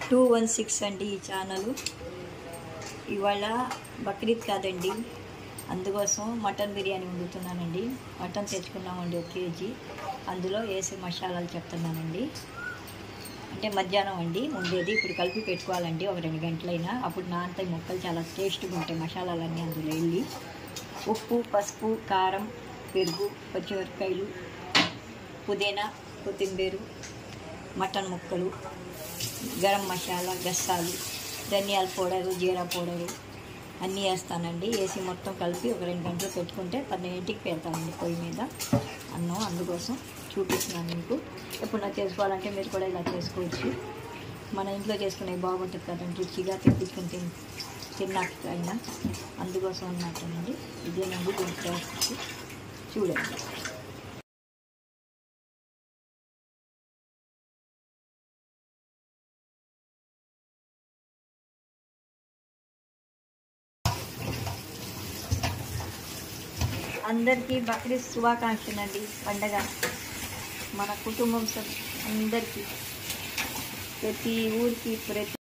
216 అండి ఈ ఛానల్. ఇవాళ బక్రీద్ కాదండి, అందుకోసం మటన్ బిర్యానీ వండుతున్నానండి. మటన్ తెచ్చుకున్నామండి 1 కేజీ. అందులో వేసే మసాలాలు చెప్తున్నానండి. అంటే మధ్యాహ్నం అండి ఉండేది, ఇప్పుడు కలిపి పెట్టుకోవాలండి ఒక 2 గంటలైనా. అప్పుడు నానతాయి ముక్కలు, చాలా టేస్ట్గా ఉంటాయి మసాలాలన్నీ అందులో వెళ్ళి. ఉప్పు, పసుపు, కారం, పెరుగు, పచ్చిమిరపకాయలు, పుదీనా, కొత్తిమీర, మటన్ ముక్కలు, గరం మసాలా, గస్సాలు, ధనియాల పౌడరు, జీరా పౌడరు అన్నీ వేస్తానండి. వేసి మొత్తం కలిపి ఒక 2 గంటలు పెట్టుకుంటే 12ంటికి పెడతానండి పొయ్యి మీద అన్నం. అందుకోసం చూపిస్తున్నాను మీకు. ఎప్పుడన్నా చేసుకోవాలంటే మీరు కూడా ఇలా చేసుకోవచ్చు. మన ఇంట్లో చేసుకునే బాగుంటుంది కదండి, రుచిగా తెప్పించుకుని తిన్నాకైనా. అందుకోసం అన్నట్టండి. ఇదేనండి దీని ప్రాసెస్, చూడండి. అందరికీ బక్రీద్ శుభాకాంక్షలు అండి. పండగ మన కుటుంబం అందరికీ, ప్రతి ఊరికి, ప్రతి